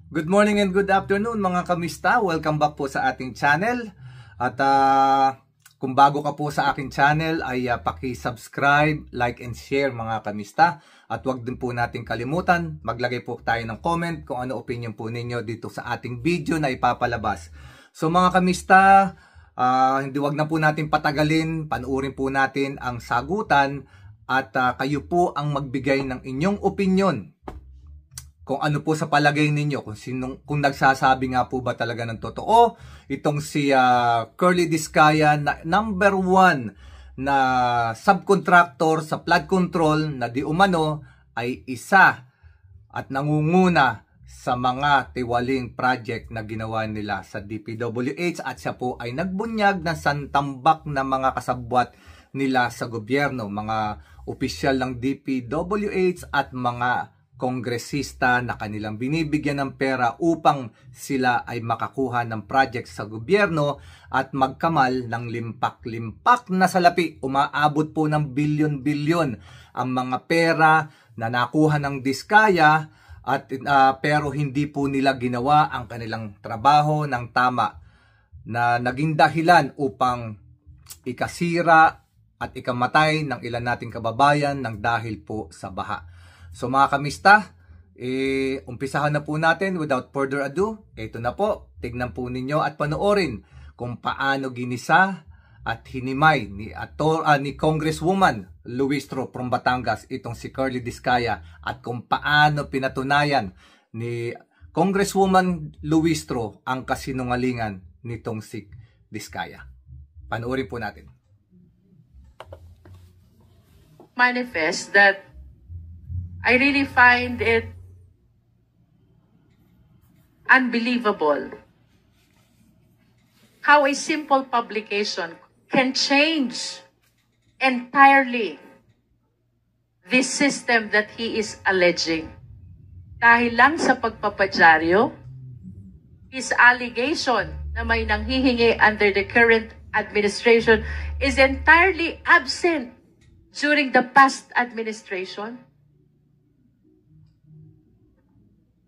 Good morning and good afternoon mga kamista. Welcome back po sa ating channel. At kung bago ka po sa aking channel ay paki-subscribe, like and share mga kamista. At wag din po natin kalimutan, maglagay po tayo ng comment kung ano opinion po ninyo dito sa ating video na ipapalabas. So mga kamista, hindi wag na po natin patagalin, panuorin po natin ang sagutan at kayo po ang magbigay ng inyong opinion. Kung ano po sa palagay ninyo, kung nagsasabi nga po ba talaga ng totoo, itong si Curly Discaya na number 1 na subcontractor sa flood control na di umano ay isa at nangunguna sa mga tiwaling project na ginawa nila sa DPWH at siya po ay nagbunyag ng santambak na mga kasabwat nila sa gobyerno, mga opisyal ng DPWH at mga kongresista na kanilang binibigyan ng pera upang sila ay makakuha ng project sa gobyerno at magkamal ng limpak-limpak na salapi. Umaabot po ng bilyon-bilyon ang mga pera na nakuha ng Discaya at pero hindi po nila ginawa ang kanilang trabaho ng tama na naging dahilan upang ikasira at ikamatay ng ilan nating kababayan ng dahil po sa baha. So mga kamista, umpisahan na po natin without further ado. Ito na po, tignan po ninyo at panoorin kung paano ginisa at hinimay ni Congresswoman Luistro from Batangas itong si Curly Discaya at kung paano pinatunayan ni Congresswoman Luistro ang kasinungalingan nitong si Discaya. Panoorin po natin. Manifest that I really find it unbelievable how a simple publication can change entirely this system that he is alleging. Dahil lang sa pagpapadyaryo, his allegation na may nanghihingi under the current administration is entirely absent during the past administration.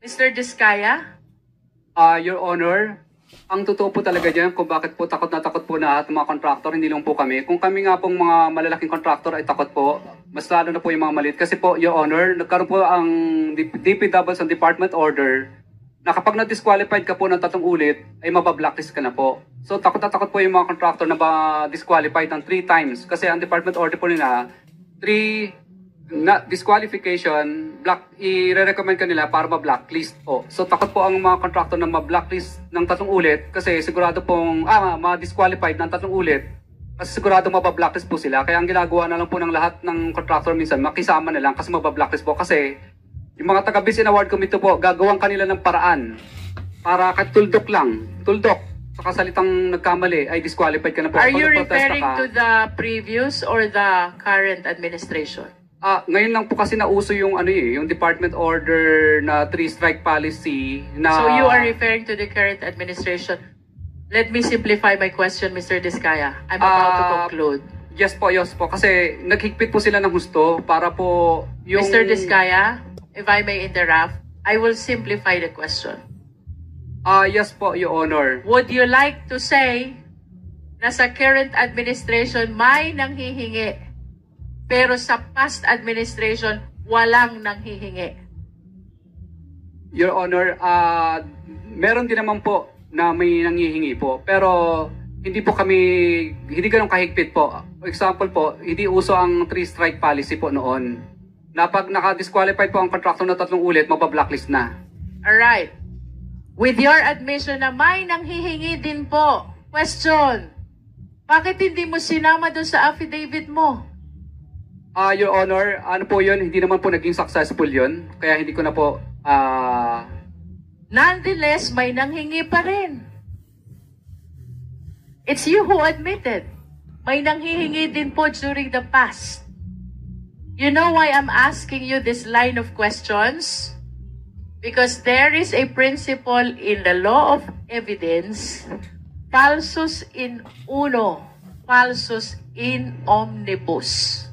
Mr. Discaya? Your Honor, ang totoo po talaga dyan kung bakit po takot na takot po na at mga contractor, hindi lang po kami. Kung kami nga pong mga malalaking contractor ay takot po, mas lalo na po yung mga maliit. Kasi po, Your Honor, nagkaroon po ang DPWH ang department order na kapag na-disqualified ka po ng 3 ulit, ay mabablacklist ka na po. So takot na takot po yung mga contractor na ba-disqualified ng 3 times. Kasi ang department order po nila, 3 na disqualification, i-recommend ka nila para ma-blacklist po. So takot po ang mga contractor na ma-blacklist ng 3 ulit kasi sigurado pong ma-disqualified ng 3 ulit kasi sigurado ma-blacklist po sila. Kaya ang ginagawa na lang po ng lahat ng contractor minsan, makisama na lang kasi ma-blacklist po kasi yung mga taga-Business Award Committee po, gagawang kanila ng paraan para tuldok lang, tuldok sa kasalitang nagkamali ay disqualified ka na po. Are you referring to the previous or the current administration? Ngayon lang po kasi nauso yung yung department order na 3-strike policy na... So you are referring to the current administration. Let me simplify my question, Mr. Discaya. I'm about to conclude. Yes po. Kasi naghigpit po sila ng husto para po yung... Mr. Discaya, if I may interrupt, I will simplify the question. Yes po, Your Honor. Would you like to say na sa current administration may nanghihingi pero sa past administration, walang nanghihingi? Your Honor, meron din naman po na may nanghihingi po. Pero hindi ganun kahigpit po. For example po, hindi uso ang 3-strike policy po noon. Na pag naka-disqualified po ang contractor na 3 ulit, mabablacklist na. Alright. With your admission na may nanghihingi din po, question, bakit hindi mo sinama doon sa affidavit mo? Your Honor, ano po yun? Hindi naman po naging successful yun. Kaya hindi ko na po... Nonetheless, may nanghingi pa rin. It's you who admitted. May nanghihingi din po during the past. You know why I'm asking you this line of questions? Because there is a principle in the law of evidence, falsus in uno, falsus in omnibus.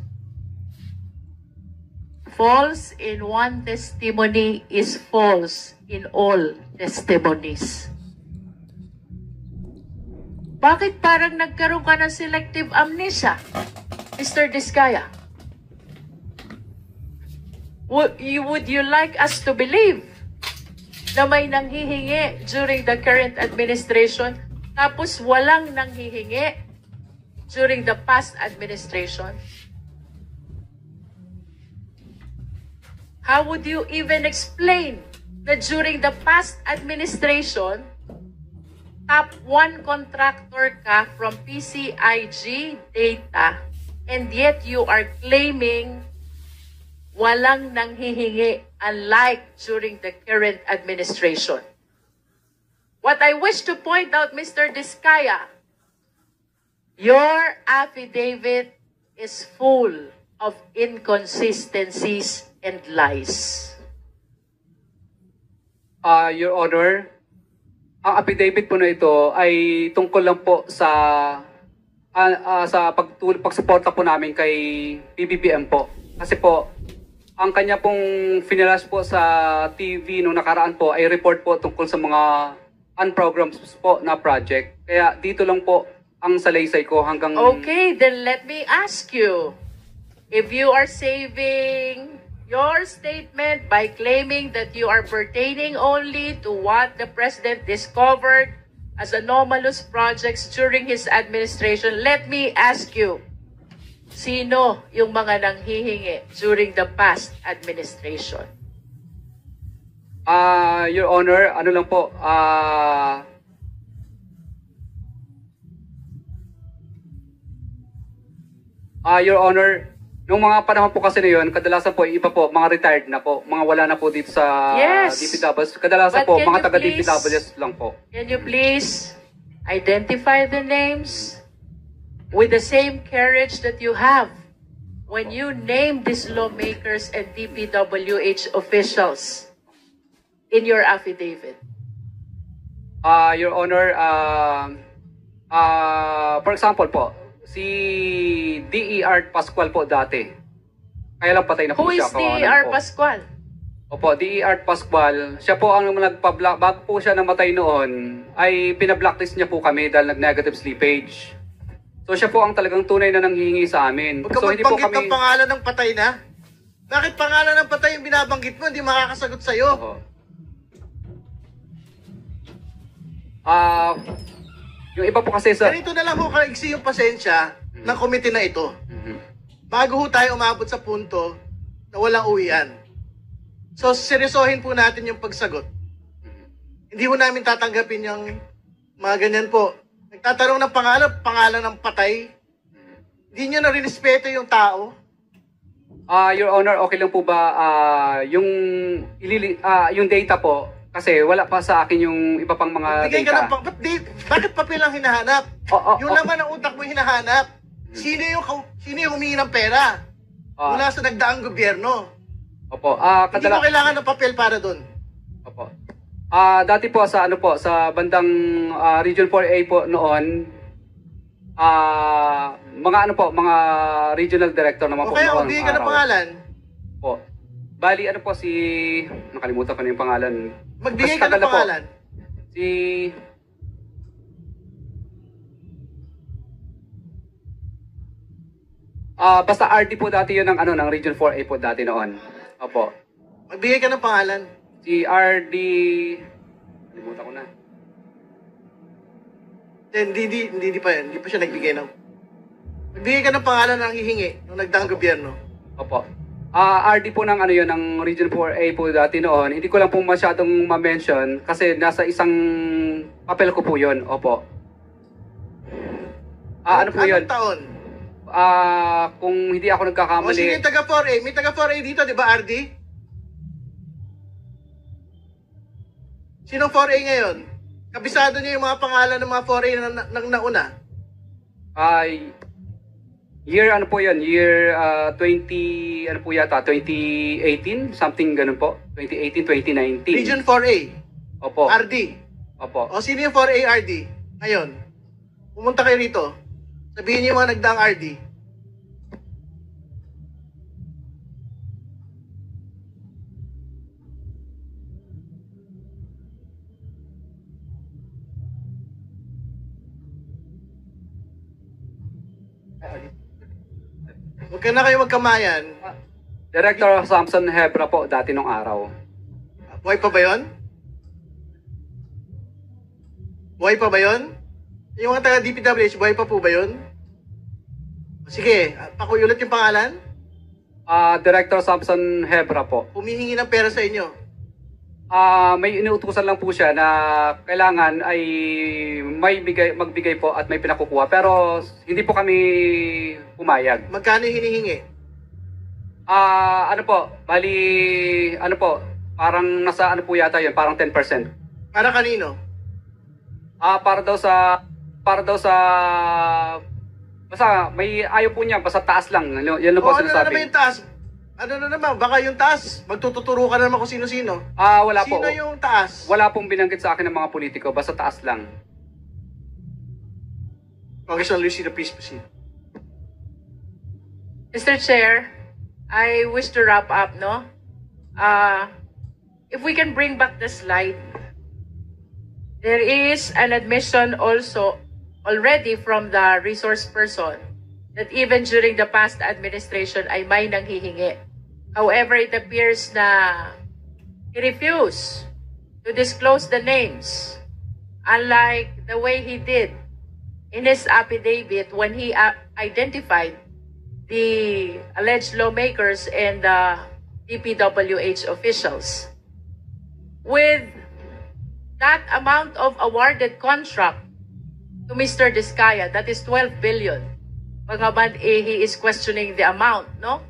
false in one testimony is false in all testimonies. Bakit parang nagkaroon ka ng selective amnesia, Mr. Diskaya? Would you like us to believe na may nanghihingi during the current administration tapos walang nanghihingi during the past administration? How would you even explain that during the past administration, top 1 contractor ka from PCIG data, and yet you are claiming walang nanghihingi unlike during the current administration? What I wish to point out, Mr. Diskaya, your affidavit is full of inconsistencies and lies. Your Honor, ang affidavit po na ito ay tungkol lang po sa pagsuporta po namin kay PBBM po. Kasi po, ang kanya pong finilash po sa TV nung nakaraan po ay report po tungkol sa mga unprograms po na project. Kaya dito lang po ang salaysay ko hanggang... Okay, then let me ask you, if you are saving your statement by claiming that you are pertaining only to what the President discovered as anomalous projects during his administration, let me ask you, sino yung mga nanghihingi during the past administration? Your Honor, ano lang po, Your Honor, nung mga panahon po kasi na yun, kadalasan po, iba po, mga retired na po, mga wala na po dito sa DPWs. Kadalasan But po, can mga you taga-DPWs lang po. Can you please identify the names with the same courage that you have when you name these lawmakers and DPWH officials in your affidavit? Your Honor, for example po, si D.E. Art Pascual po dati. Kaya lang patay na po Who siya. is D.E.R. Pascual? Opo, D.E. Art Pascual. Siya po ang nagpa-block. Bago po siya namatay noon, ay pina-blacklist niya po kami dahil nag-negative slippage. So siya po ang talagang tunay na nanghihingi sa amin. Huwag ka So hindi po magbanggit kami... ng pangalan ng patay na. Bakit pangalan ng patay yung binabanggit mo? Hindi makakasagot sa'yo. Opo. Yung iba po kasi sa... Ganito na lang ho kaigsi yung pasensya ng komite na ito. Bago ho tayo umabot sa punto na walang uwian. So, seryosohin po natin yung pagsagot. Hindi ho namin tatanggapin yung mga ganyan po. Nagtatanong ng pangalan ng patay. Hindi nyo na rinespeto yung tao. Your Honor, okay lang po ba yung data po? Kasi wala pa sa akin yung iba pang mga Bigay data. ka ng bakit papel ang hinahanap? Yung laman ng utak mo hinahanap. Sino yung humingi ng pera? Mula sa nagdaang gobyerno. Opo. Hindi mo kailangan ng papel para doon. Opo. Dati po sa sa bandang Region 4A po noon, mga mga regional director naman po Okay, noon. bigay ka ng pangalan. Po. Bali ano po si nakalimutan ko na yung pangalan. Magbigay ka ng pangalan. Si basta RD po dati yun ng ng Region 4A po dati noon. Opo. Magbigay ka ng pangalan. Si RD nakalimutan ko na. Hindi pa yan. Hindi pa siya nagbigay ng... Magbigay ka ng pangalan ng hihingi nung nagdaang gobyerno. Opo. RD po ng yun, ng Region 4A po dati noon. Hindi ko lang po masyadong ma-mention kasi nasa isang papel ko po yun. Opo. Ano po yun? Anong taon? Kung hindi ako nagkakamali. O sige, taga 4A. May taga 4A dito, di ba, RD? Sinong 4A ngayon? Kabisado niyo yung mga pangalan ng mga 4A na nauna? Year ano po yun? Year 20, ano po yata? 2018? Something ganun po. 2018, 2019. Region 4A. Opo. RD. Opo. O sino yung 4A RD? Ngayon, pumunta kayo rito. Sabihin niyo yung mga nagdaang RD. Kaya na kayo magkamayan, Director Samson Hebra po dati nung araw. buhay pa ba yun? Buhay pa ba yun? Yung mga taga DPWH, buhay pa po ba yun? Sige, pakiulit yung pangalan. Director Samson Hebra po. Humihingi ng pera sa inyo. May inuutusan lang po siya na kailangan ay magbigay po at may pinakukuha. Pero hindi po kami pumayag. Magkano yung hinihingi? Ano po, bali, ano po, parang nasa ano po yata yun, parang 10%. Para kanino? Para daw sa, basta may ayaw po niya, basta taas lang. Yan lang po Ano na naman sinasabi. yung taas? Ano na naman? Baka yung taas, magtututuro ka na naman kung sino-sino. Wala po. Sino yung taas? Wala pong binanggit sa akin ng mga politiko, basta taas lang. Congressman Luisino, please proceed. Mr. Chair, I wish to wrap up, no? If we can bring back the slide, there is an admission also already from the resource person that even during the past administration ay may nanghihingi. However, it appears na he refused to disclose the names, unlike the way he did in his affidavit when he identified the alleged lawmakers and the DPWH officials. With that amount of awarded contract to Mr. Diskaya, that is 12 billion. Bagaman he is questioning the amount, no?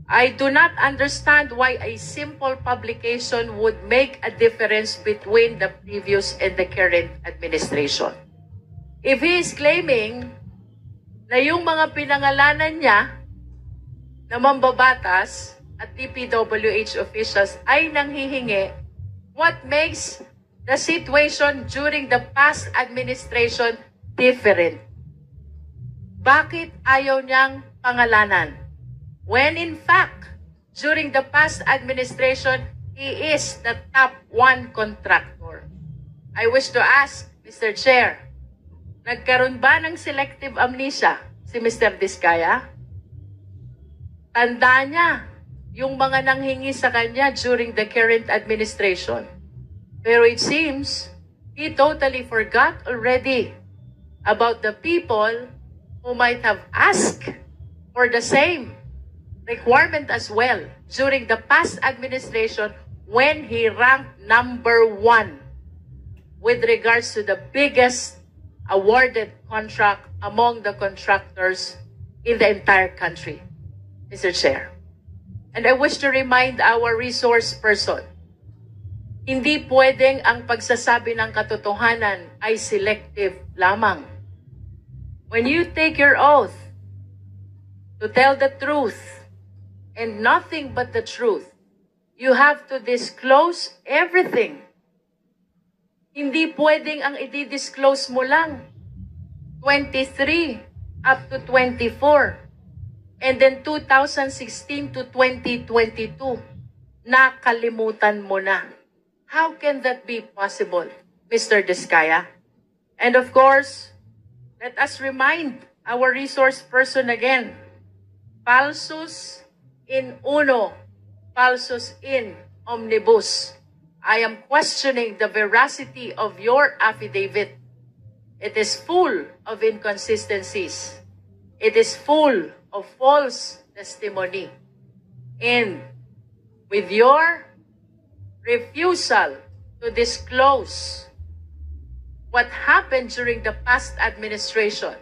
I do not understand why a simple publication would make a difference between the previous and the current administration. If he is claiming na yung mga pinangalanan niya na mambabatas at DPWH officials ay nanghihingi, what makes the situation during the past administration different? Bakit ayaw niyang pangalanan? When in fact, during the past administration, he is the top 1 contractor. I wish to ask, Mr. Chair, nagkaroon ba ng selective amnesia si Mr. Diskaya? Tanda niya yung mga nanghingi sa kanya during the current administration. Pero it seems he totally forgot already about the people who might have asked for the same requirement as well during the past administration when he ranked number 1 with regards to the biggest awarded contract among the contractors in the entire country, Mr. Chair. And I wish to remind our resource person, hindi pwedeng ang pagsasabi ng katotohanan ay selective lamang. When you take your oath to tell the truth and nothing but the truth, you have to disclose everything. Hindi pwedeng ang i-disclose mo lang 23 up to 24 and then 2016 to 2022 nakalimutan mo na. How can that be possible, Mr. Diskaya? And of course, let us remind our resource person again, falsus in uno, falsus in omnibus. I am questioning the veracity of your affidavit. It is full of inconsistencies. It is full of false testimony. And with your refusal to disclose what happened during the past administration,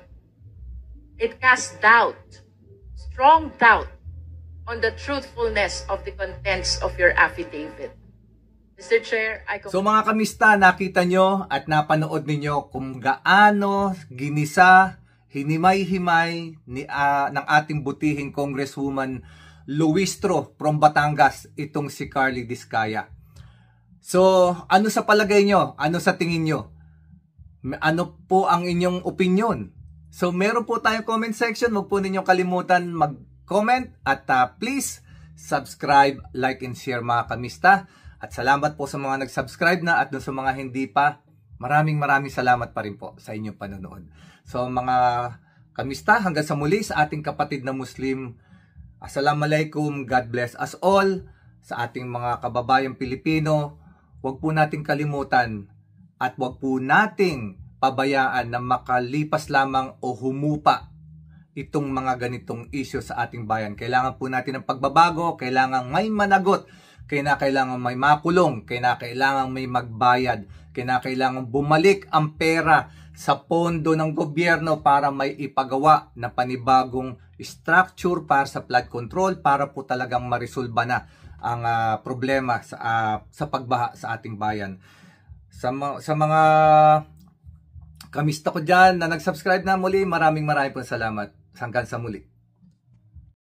it casts doubt, strong doubt, on the truthfulness of the contents of your affidavit. Mr. Chair, So mga kamista, nakita nyo at napanood ninyo kung gaano ginisa, hinimay-himay ng ating butihing Congresswoman Luistro from Batangas itong si Carly Diskaya. So ano sa palagay nyo? Ano sa tingin nyo? Ano po ang inyong opinion? So meron po tayong comment section. Huwag po ninyong kalimutan mag-comment at please subscribe, like, and share mga kamista. At salamat po sa mga nag-subscribe na at sa mga hindi pa. Maraming salamat pa rin po sa inyong panonood. So mga Kamista, hanggang sa muli sa ating kapatid na Muslim. Assalamualaikum, God bless us all. Sa ating mga kababayang Pilipino, huwag po nating kalimutan at huwag po nating pabayaan na makalipas lamang o humupa itong mga ganitong issue sa ating bayan. Kailangan po natin ng pagbabago, kailangan may managot, kailangan may makulong, kailangan may magbayad, kailangan bumalik ang pera sa pondo ng gobyerno para may ipagawa na panibagong structure para sa flood control para po talagang marisolba na ang problema sa pagbaha sa ating bayan. Sa mga kamista ko dyan na nag-subscribe na muli, maraming po salamat. Hanggang sa muli.